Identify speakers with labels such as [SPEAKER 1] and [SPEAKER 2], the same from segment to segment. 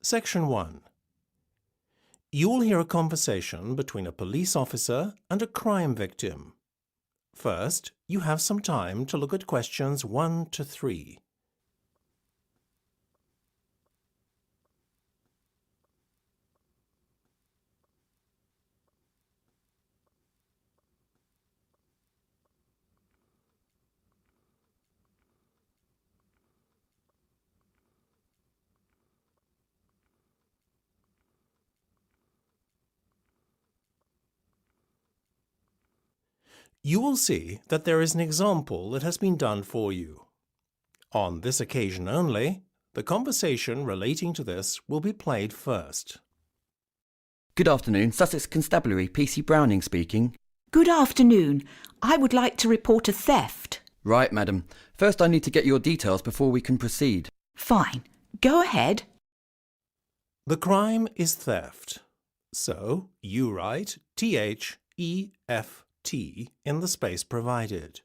[SPEAKER 1] Section 1. You will hear a conversation between a police officer and a crime victim. First, you have some time to look at questions 1 to 3. You will see that there is an example that has been done for you. On this occasion only, the conversation relating to this will be played first.
[SPEAKER 2] Good afternoon, Sussex Constabulary, PC Browning speaking.
[SPEAKER 3] Good afternoon. I would like to report a theft.
[SPEAKER 2] Right, madam. First I need to get your details before we can proceed.
[SPEAKER 3] Fine. Go ahead.
[SPEAKER 1] The crime is theft. So, you write THEFT in the space provided.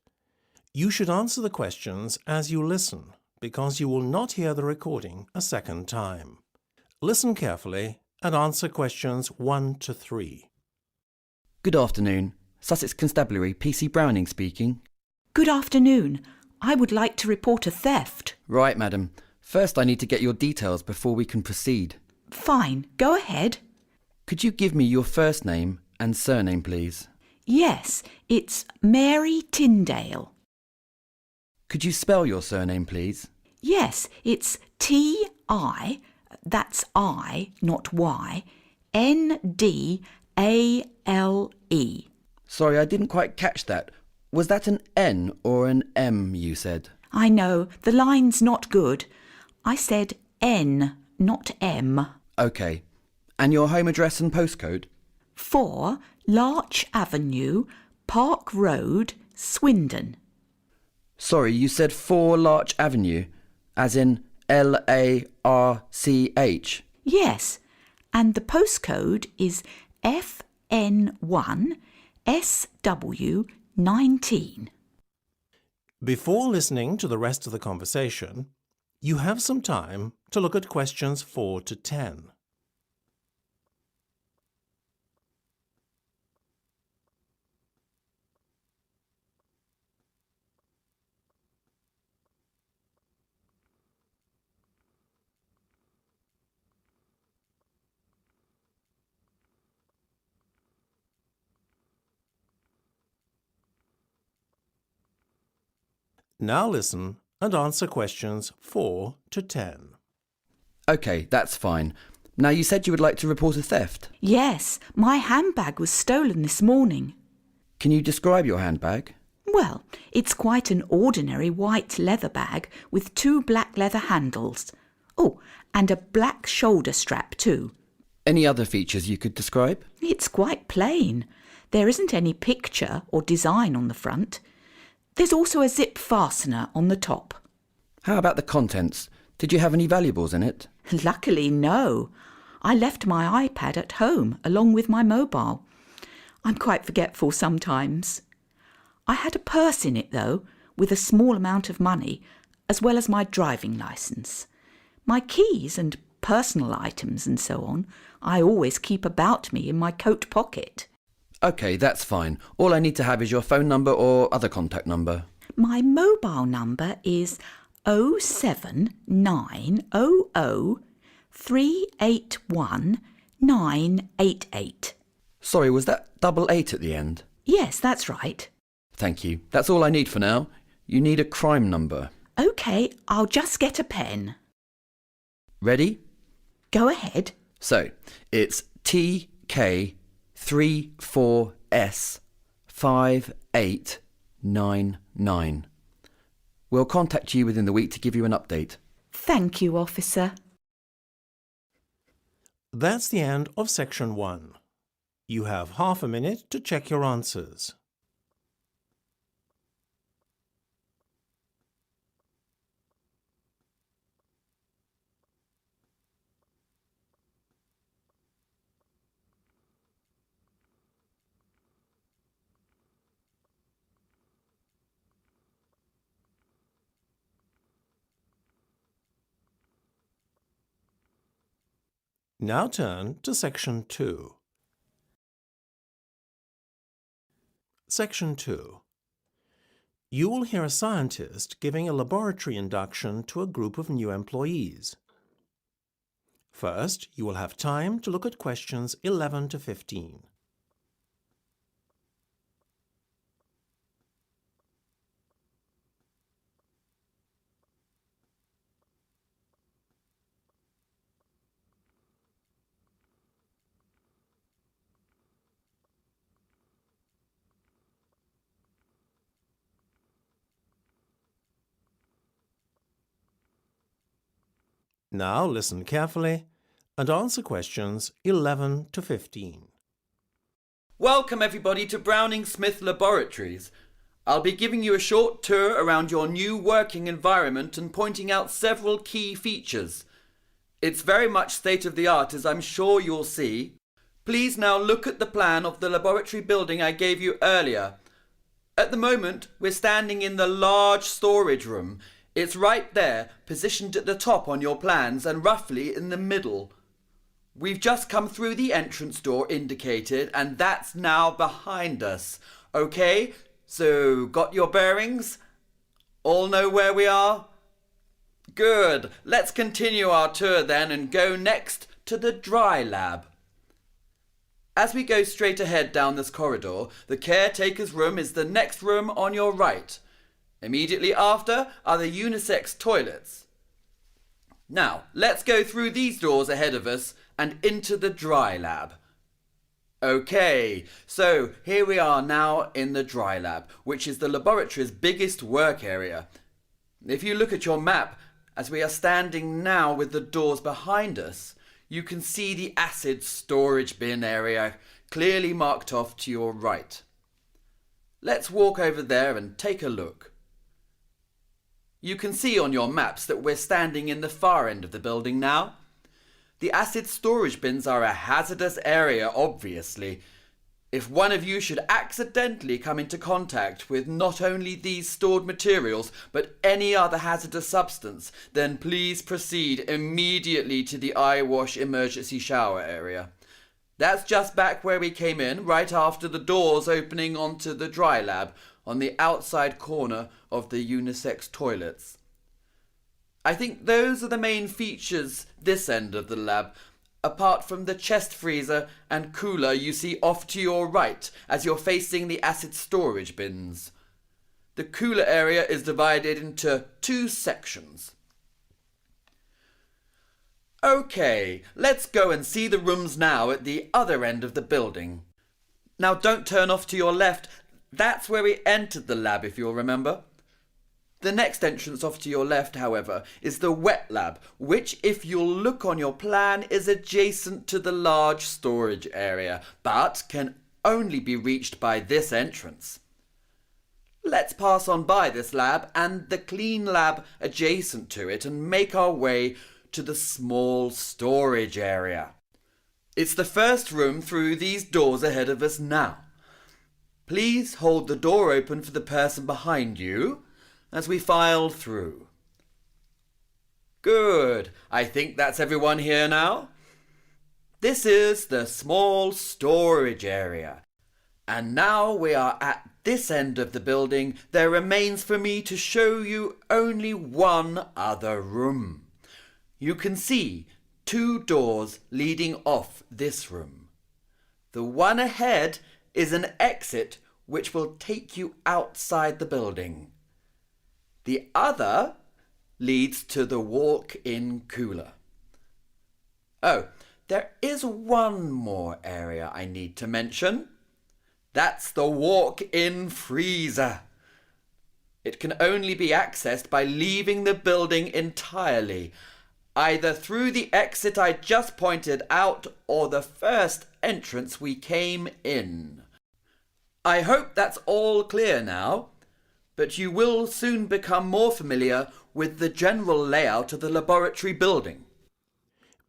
[SPEAKER 1] You should answer the questions as you listen, because you will not hear the recording a second time. Listen carefully and answer questions 1 to 3.
[SPEAKER 2] Good afternoon, Sussex Constabulary, PC Browning speaking.
[SPEAKER 3] Good afternoon. I would like to report a theft.
[SPEAKER 2] Right, madam. First I need to get your details before we can proceed.
[SPEAKER 3] Fine. Go ahead.
[SPEAKER 2] Could you give me your first name and surname, please?
[SPEAKER 3] Yes, it's Mary Tyndale.
[SPEAKER 2] Could you spell your surname, please?
[SPEAKER 3] Yes, it's T-I, that's I, not Y, N-D-A-L-E.
[SPEAKER 2] Sorry, I didn't quite catch that. Was that an N or an M, you said?
[SPEAKER 3] I know, the line's not good. I said N, not M.
[SPEAKER 2] OK. And your home address and postcode?
[SPEAKER 3] 4 Larch Avenue, Park Road, Swindon.
[SPEAKER 2] Sorry, you said 4 Larch Avenue, as in L-A-R-C-H.
[SPEAKER 3] Yes, and the postcode is FN1SW19.
[SPEAKER 1] Before listening to the rest of the conversation, you have some time to look at questions 4 to 10. Now listen and answer questions 4 to 10.
[SPEAKER 2] OK, that's fine. Now you said you would like to report a theft.
[SPEAKER 3] Yes, my handbag was stolen this morning.
[SPEAKER 2] Can you describe your handbag?
[SPEAKER 3] Well, it's quite an ordinary white leather bag with 2 black leather handles. Oh, and a black shoulder strap too.
[SPEAKER 2] Any other features you could describe?
[SPEAKER 3] It's quite plain. There isn't any picture or design on the front. There's also a zip fastener on the top.
[SPEAKER 2] How about the contents? Did you have any valuables in it?
[SPEAKER 3] Luckily, no. I left my iPad at home along with my mobile. I'm quite forgetful sometimes. I had a purse in it, though, with a small amount of money, as well as my driving licence. My keys and personal items and so on, I always keep about me in my coat pocket.
[SPEAKER 2] OK, that's fine. All I need to have is your phone number or other contact number.
[SPEAKER 3] My mobile number is 07900381988.
[SPEAKER 2] Sorry, was that 88 at the end?
[SPEAKER 3] Yes, that's right.
[SPEAKER 2] Thank you. That's all I need for now. You need a crime number.
[SPEAKER 3] OK, I'll just get a pen.
[SPEAKER 2] Ready?
[SPEAKER 3] Go ahead.
[SPEAKER 2] So, it's TK34S5899. We'll contact you within the week to give you an update.
[SPEAKER 3] Thank you, officer.
[SPEAKER 1] That's the end of section 1. You have half a minute to check your answers. Now turn to Section 2. Section 2. You will hear a scientist giving a laboratory induction to a group of new employees. First, you will have time to look at questions 11 to 15. Now listen carefully and answer questions 11 to 15.
[SPEAKER 2] Welcome everybody to Browning Smith Laboratories. I'll be giving you a short tour around your new working environment and pointing out several key features. It's very much state-of-the-art, as I'm sure you'll see. Please now look at the plan of the laboratory building I gave you earlier. At the moment, we're standing in the large storage room. It's right there, positioned at the top on your plans and roughly in the middle. We've just come through the entrance door indicated, and that's now behind us. Okay, so got your bearings? All know where we are? Good. Let's continue our tour then and go next to the dry lab. As we go straight ahead down this corridor, the caretaker's room is the next room on your right. Immediately after are the unisex toilets. Now, let's go through these doors ahead of us and into the dry lab. Okay, so here we are now in the dry lab, which is the laboratory's biggest work area. If you look at your map, as we are standing now with the doors behind us, you can see the acid storage bin area clearly marked off to your right. Let's walk over there and take a look. You can see on your maps that we're standing in the far end of the building now. The acid storage bins are a hazardous area, obviously. If one of you should accidentally come into contact with not only these stored materials, but any other hazardous substance, then please proceed immediately to the eye wash emergency shower area. That's just back where we came in, right after the doors opening onto the dry lab, on the outside corner of the unisex toilets. I think those are the main features this end of the lab, apart from the chest freezer and cooler you see off to your right as you're facing the acid storage bins. The cooler area is divided into two sections. Okay, let's go and see the rooms now at the other end of the building. Now don't turn off to your left. That's where we entered the lab, if you'll remember. The next entrance off to your left, however, is the wet lab, which, if you'll look on your plan, is adjacent to the large storage area, but can only be reached by this entrance. Let's pass on by this lab and the clean lab adjacent to it and make our way to the small storage area. It's the first room through these doors ahead of us now. Please hold the door open for the person behind you as we file through. Good. I think that's everyone here now. This is the small storage area. And now we are at this end of the building. There remains for me to show you only one other room. You can see two doors leading off this room. The one ahead is an exit which will take you outside the building. The other leads to the walk-in cooler. Oh, there is one more area I need to mention. That's the walk-in freezer. It can only be accessed by leaving the building entirely, either through the exit I just pointed out or the first entrance we came in. I hope that's all clear now, but you will soon become more familiar with the general layout of the laboratory building.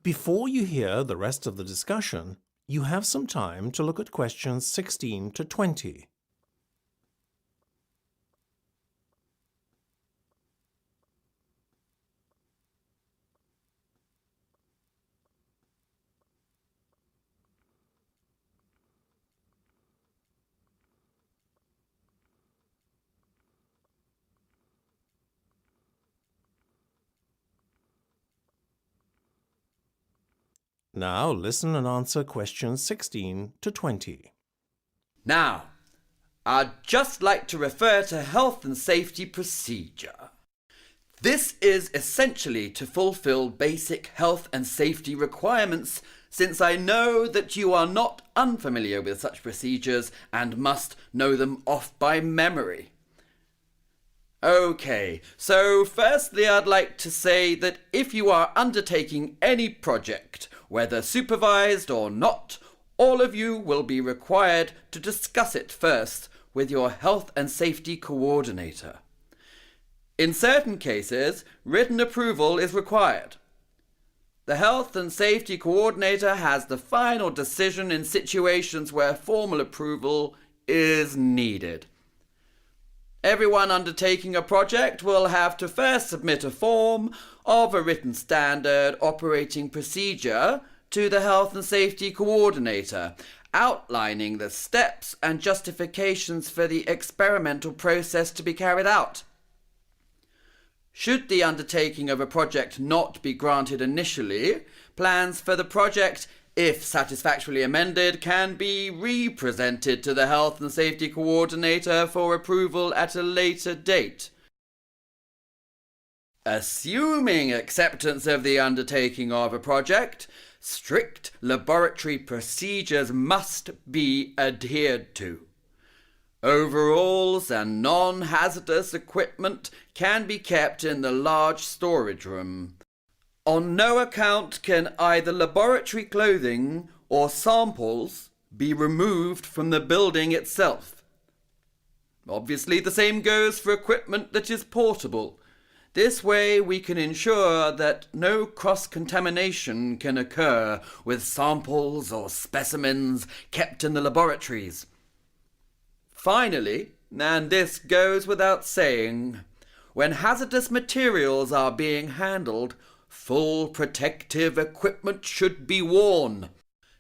[SPEAKER 1] Before you hear the rest of the discussion, you have some time to look at questions 16 to 20. Now listen and answer questions 16 to 20.
[SPEAKER 2] Now, I'd just like to refer to health and safety procedure. This is essentially to fulfill basic health and safety requirements, since I know that you are not unfamiliar with such procedures and must know them off by memory. Okay, so firstly I'd like to say that if you are undertaking any project, whether supervised or not, all of you will be required to discuss it first with your health and safety coordinator. In certain cases, written approval is required. The health and safety coordinator has the final decision in situations where formal approval is needed. Everyone undertaking a project will have to first submit a form of a written standard operating procedure to the health and safety coordinator, outlining the steps and justifications for the experimental process to be carried out. Should the undertaking of a project not be granted initially, plans for the project, if satisfactorily amended, can be re-presented to the Health and Safety Coordinator for approval at a later date. Assuming acceptance of the undertaking of a project, strict laboratory procedures must be adhered to. Overalls and non-hazardous equipment can be kept in the large storage room. On no account can either laboratory clothing or samples be removed from the building itself. Obviously, the same goes for equipment that is portable. This way we can ensure that no cross-contamination can occur with samples or specimens kept in the laboratories. Finally, and this goes without saying, when hazardous materials are being handled, full protective equipment should be worn.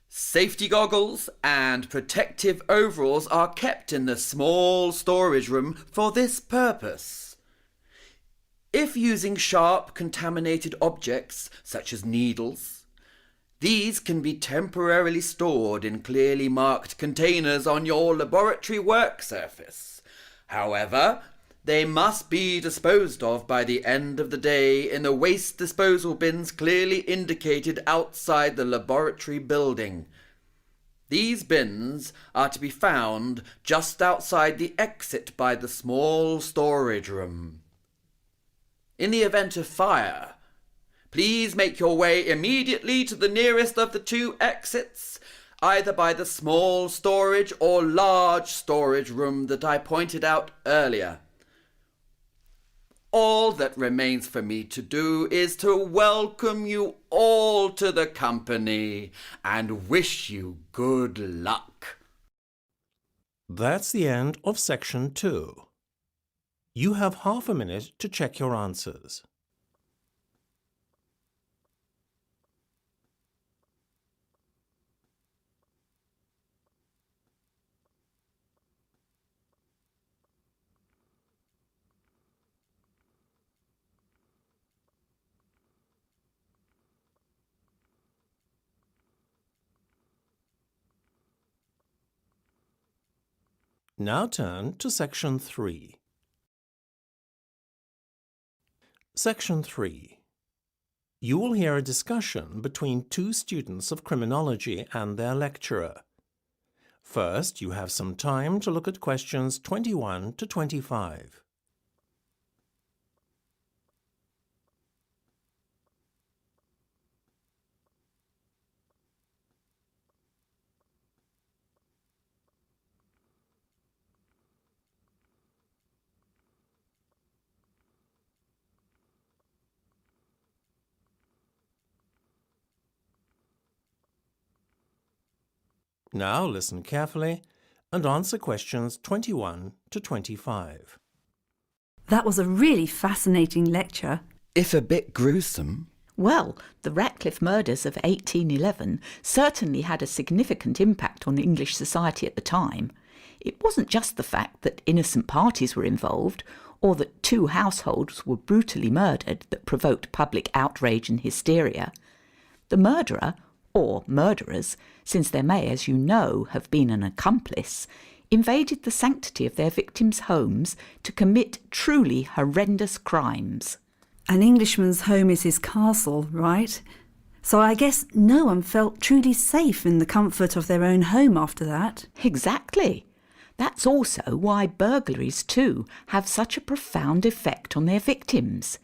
[SPEAKER 2] Safety goggles and protective overalls are kept in the small storage room for this purpose. If using sharp, contaminated objects, such as needles, these can be temporarily stored in clearly marked containers on your laboratory work surface. However, they must be disposed of by the end of the day in the waste disposal bins clearly indicated outside the laboratory building. These bins are to be found just outside the exit by the small storage room. In the event of fire, please make your way immediately to the nearest of the two exits, either by the small storage or large storage room that I pointed out earlier. All that remains for me to do is to welcome you all to the company and wish you good luck.
[SPEAKER 1] That's the end of section 2. You have half a minute to check your answers. Now turn to section 3. Section 3. You will hear a discussion between two students of criminology and their lecturer. First, you have some time to look at questions 21 to 25. Now listen carefully and answer questions 21 to 25.
[SPEAKER 4] That was a really fascinating lecture.
[SPEAKER 2] If a bit gruesome.
[SPEAKER 3] Well, the Ratcliffe murders of 1811 certainly had a significant impact on English society at the time. It wasn't just the fact that innocent parties were involved, or that two households were brutally murdered that provoked public outrage and hysteria. The murderer or murderers, since there may, as you know, have been an accomplice, invaded the sanctity of their victims' homes to commit truly horrendous crimes.
[SPEAKER 4] An Englishman's home is his castle, right? So I guess no one felt truly safe in the comfort of their own home after that.
[SPEAKER 3] Exactly. That's also why burglaries too have such a profound effect on their victims.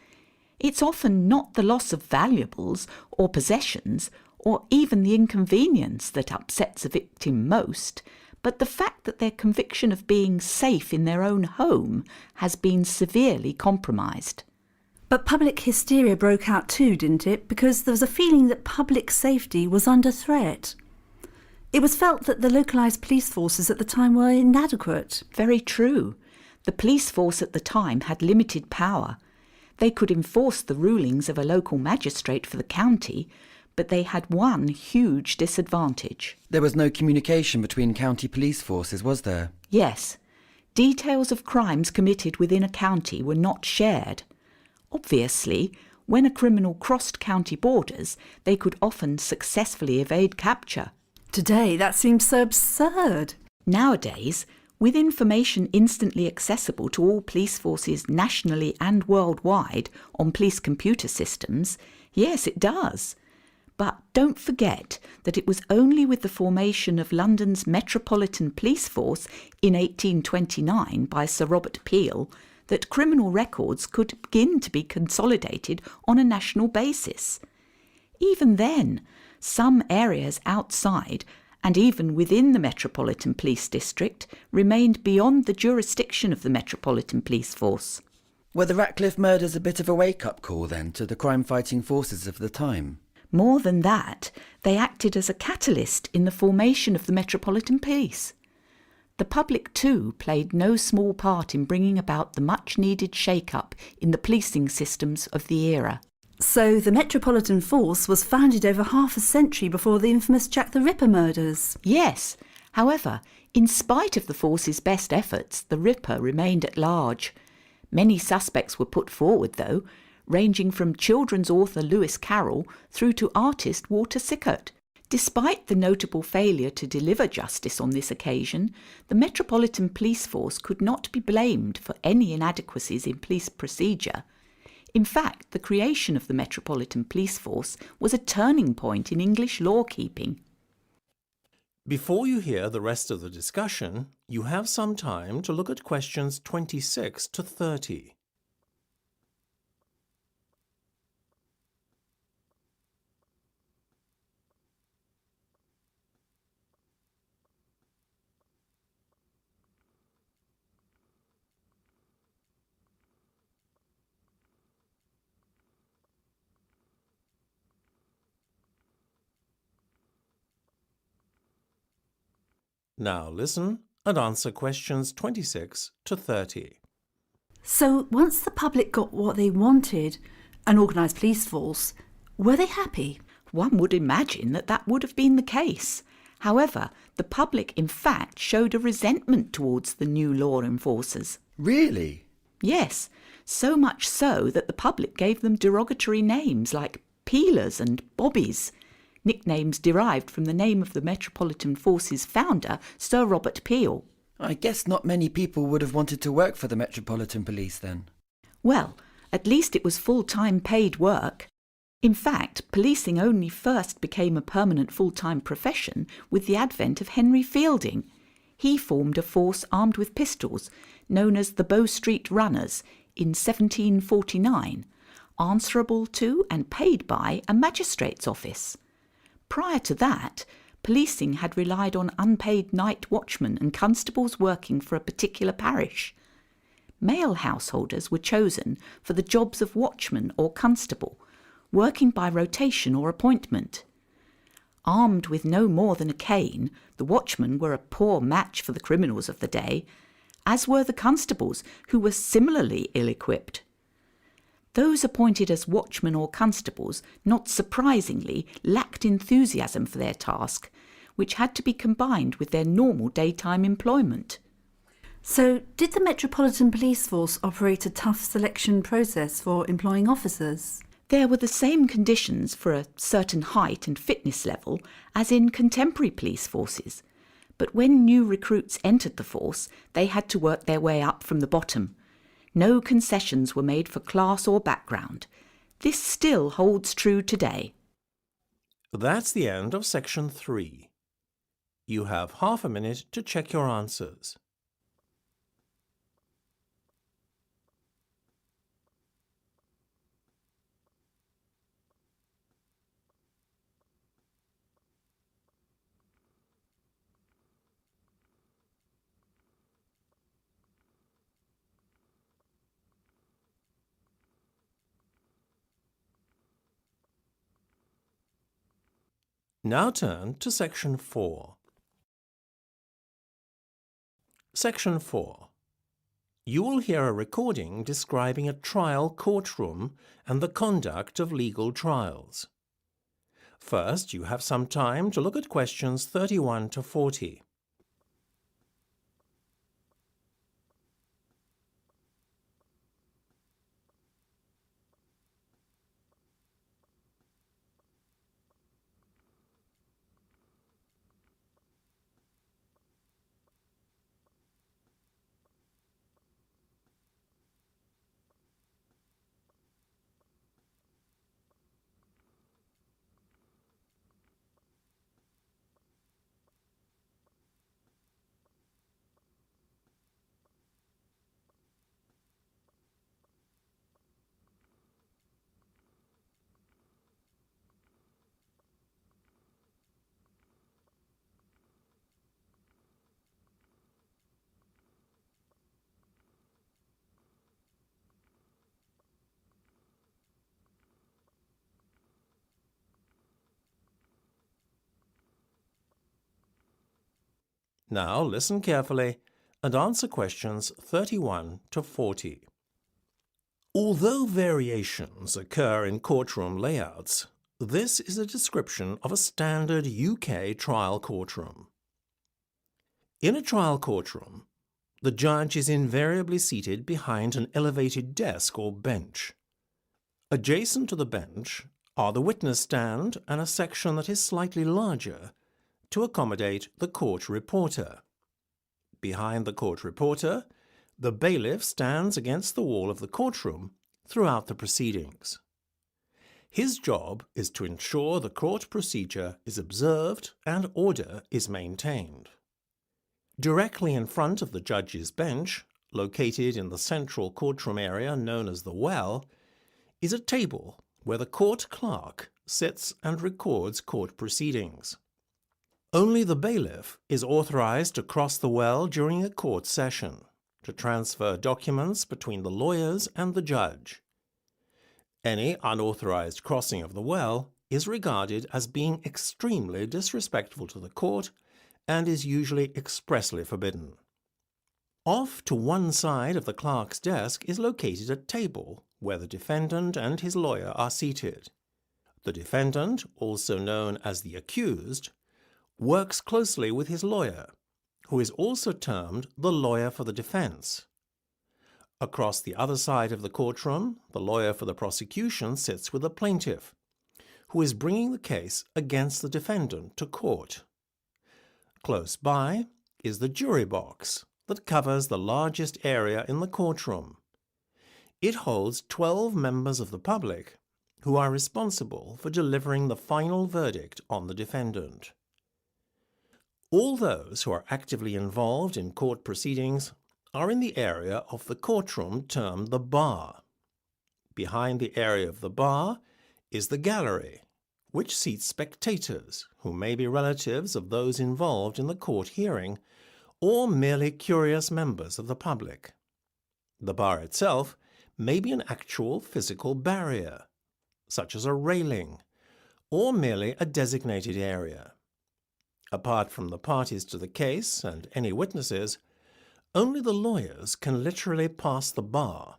[SPEAKER 3] It's often not the loss of valuables or possessions or even the inconvenience that upsets a victim most, but the fact that their conviction of being safe in their own home has been severely compromised.
[SPEAKER 4] But public hysteria broke out too, didn't it? Because there was a feeling that public safety was under threat. It was felt that the localised police forces at the time were inadequate.
[SPEAKER 3] Very true. The police force at the time had limited power. They could enforce the rulings of a local magistrate for the county, but they had one huge disadvantage.
[SPEAKER 2] There was no communication between county police forces, was there?
[SPEAKER 3] Yes, details of crimes committed within a county were not shared. Obviously, when a criminal crossed county borders, they could often successfully evade capture.
[SPEAKER 4] Today, that seems so absurd.
[SPEAKER 3] Nowadays, with information instantly accessible to all police forces nationally and worldwide on police computer systems, yes, it does. But don't forget that it was only with the formation of London's Metropolitan Police Force in 1829 by Sir Robert Peel that criminal records could begin to be consolidated on a national basis. Even then, some areas outside and even within the Metropolitan Police District remained beyond the jurisdiction of the Metropolitan Police Force.
[SPEAKER 2] Were the Ratcliffe murders a bit of a wake-up call then to the crime-fighting forces of the time?
[SPEAKER 3] More than that, they acted as a catalyst in the formation of the Metropolitan Police. The public too played no small part in bringing about the much-needed shake-up in the policing systems of the era.
[SPEAKER 4] So the Metropolitan Force was founded over half a century before the infamous Jack the Ripper murders.
[SPEAKER 3] Yes, however, in spite of the force's best efforts, the Ripper remained at large. Many suspects were put forward, though, ranging from children's author Lewis Carroll through to artist Walter Sickert. Despite the notable failure to deliver justice on this occasion, the Metropolitan Police Force could not be blamed for any inadequacies in police procedure. In fact, the creation of the Metropolitan Police Force was a turning point in English law-keeping.
[SPEAKER 1] Before you hear the rest of the discussion, you have some time to look at questions 26 to 30. Now listen and answer questions 26 to 30.
[SPEAKER 4] So once the public got what they wanted, an organised police force, were they happy?
[SPEAKER 3] One would imagine that that would have been the case. However, the public in fact showed a resentment towards the new law enforcers.
[SPEAKER 2] Really?
[SPEAKER 3] Yes, so much so that the public gave them derogatory names like peelers and bobbies, nicknames derived from the name of the Metropolitan Force's founder, Sir Robert Peel.
[SPEAKER 2] I guess not many people would have wanted to work for the Metropolitan Police then.
[SPEAKER 3] Well, at least it was full-time paid work. In fact, policing only first became a permanent full-time profession with the advent of Henry Fielding. He formed a force armed with pistols, known as the Bow Street Runners, in 1749, answerable to and paid by a magistrate's office. Prior to that, policing had relied on unpaid night watchmen and constables working for a particular parish. Male householders were chosen for the jobs of watchman or constable, working by rotation or appointment. Armed with no more than a cane, the watchmen were a poor match for the criminals of the day, as were the constables, who were similarly ill-equipped. Those appointed as watchmen or constables, not surprisingly, lacked enthusiasm for their task, which had to be combined with their normal daytime employment.
[SPEAKER 4] So did the Metropolitan Police Force operate a tough selection process for employing officers?
[SPEAKER 3] There were the same conditions for a certain height and fitness level as in contemporary police forces, but when new recruits entered the force, they had to work their way up from the bottom. No concessions were made for class or background. This still holds true today.
[SPEAKER 1] That's the end of section 3. You have half a minute to check your answers. Now turn to section 4. Section 4. You will hear a recording describing a trial courtroom and the conduct of legal trials. First, you have some time to look at questions 31 to 40. Now listen carefully and answer questions 31 to 40. Although variations occur in courtroom layouts, this is a description of a standard UK trial courtroom. In a trial courtroom, the judge is invariably seated behind an elevated desk or bench. Adjacent to the bench are the witness stand and a section that is slightly larger to accommodate the court reporter. Behind the court reporter, the bailiff stands against the wall of the courtroom throughout the proceedings. His job is to ensure the court procedure is observed and order is maintained. Directly in front of the judge's bench, located in the central courtroom area known as the well, is a table where the court clerk sits and records court proceedings. Only the bailiff is authorized to cross the well during a court session, to transfer documents between the lawyers and the judge. Any unauthorized crossing of the well is regarded as being extremely disrespectful to the court and is usually expressly forbidden. Off to one side of the clerk's desk is located a table where the defendant and his lawyer are seated. The defendant, also known as the accused, works closely with his lawyer, who is also termed the lawyer for the defense. Across the other side of the courtroom, the lawyer for the prosecution sits with the plaintiff, who is bringing the case against the defendant to court. Close by is the jury box that covers the largest area in the courtroom. It holds 12 members of the public who are responsible for delivering the final verdict on the defendant. All those who are actively involved in court proceedings are in the area of the courtroom termed the bar. Behind the area of the bar is the gallery, which seats spectators who may be relatives of those involved in the court hearing or merely curious members of the public. The bar itself may be an actual physical barrier, such as a railing, or merely a designated area. Apart from the parties to the case and any witnesses, only the lawyers can literally pass the bar.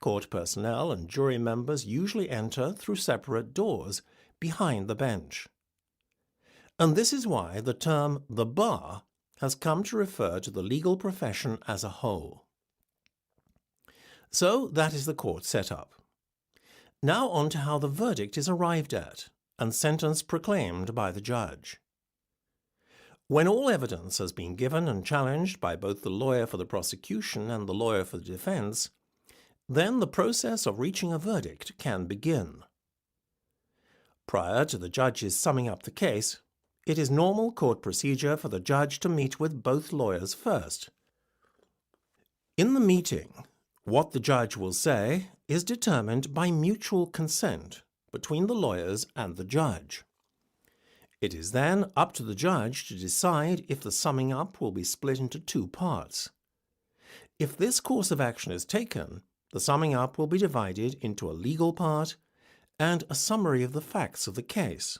[SPEAKER 1] Court personnel and jury members usually enter through separate doors behind the bench. And this is why the term the bar has come to refer to the legal profession as a whole. So that is the court setup. Now on to how the verdict is arrived at and sentence proclaimed by the judge. When all evidence has been given and challenged by both the lawyer for the prosecution and the lawyer for the defense, then the process of reaching a verdict can begin. Prior to the judge's summing up the case, it is normal court procedure for the judge to meet with both lawyers first. In the meeting, what the judge will say is determined by mutual consent between the lawyers and the judge. It is then up to the judge to decide if the summing up will be split into two parts. If this course of action is taken, the summing up will be divided into a legal part and a summary of the facts of the case.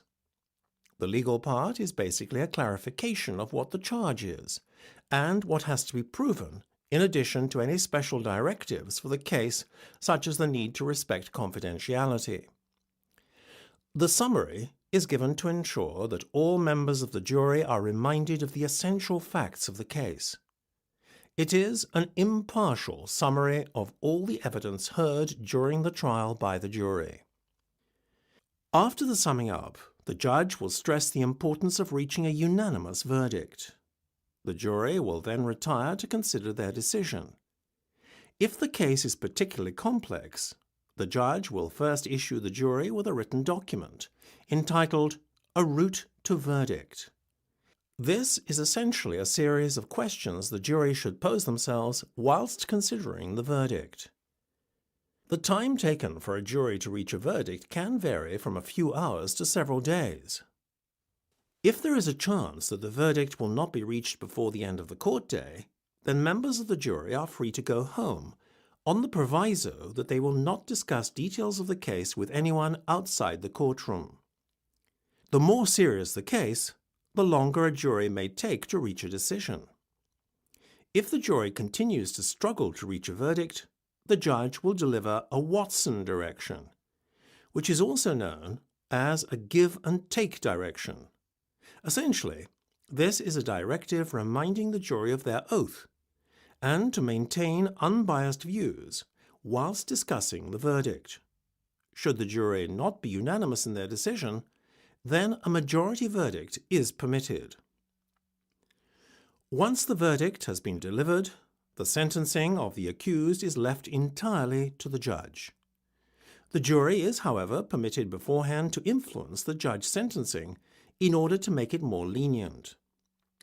[SPEAKER 1] The legal part is basically a clarification of what the charge is and what has to be proven, in addition to any special directives for the case, such as the need to respect confidentiality. The summary is given to ensure that all members of the jury are reminded of the essential facts of the case. It is an impartial summary of all the evidence heard during the trial by the jury. After the summing up, the judge will stress the importance of reaching a unanimous verdict. The jury will then retire to consider their decision. If the case is particularly complex, the judge will first issue the jury with a written document entitled A Route to Verdict. This is essentially a series of questions the jury should pose themselves whilst considering the verdict. The time taken for a jury to reach a verdict can vary from a few hours to several days. If there is a chance that the verdict will not be reached before the end of the court day, then members of the jury are free to go home, on the proviso that they will not discuss details of the case with anyone outside the courtroom. The more serious the case, the longer a jury may take to reach a decision. If the jury continues to struggle to reach a verdict, the judge will deliver a Watson direction, which is also known as a give and take direction. Essentially, this is a directive reminding the jury of their oath and to maintain unbiased views whilst discussing the verdict. Should the jury not be unanimous in their decision, then a majority verdict is permitted. Once the verdict has been delivered, the sentencing of the accused is left entirely to the judge. The jury is, however, permitted beforehand to influence the judge's sentencing in order to make it more lenient.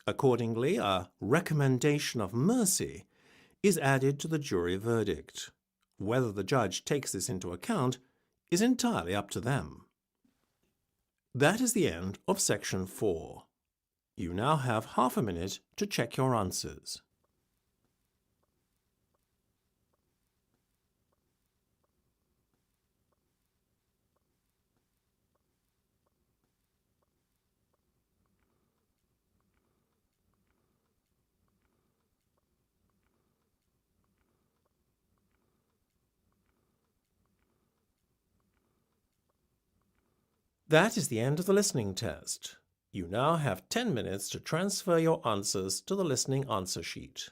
[SPEAKER 1] Accordingly, a recommendation of mercy is added to the jury verdict. Whether the judge takes this into account is entirely up to them. That is the end of section 4. You now have half a minute to check your answers. That is the end of the listening test. You now have 10 minutes to transfer your answers to the listening answer sheet.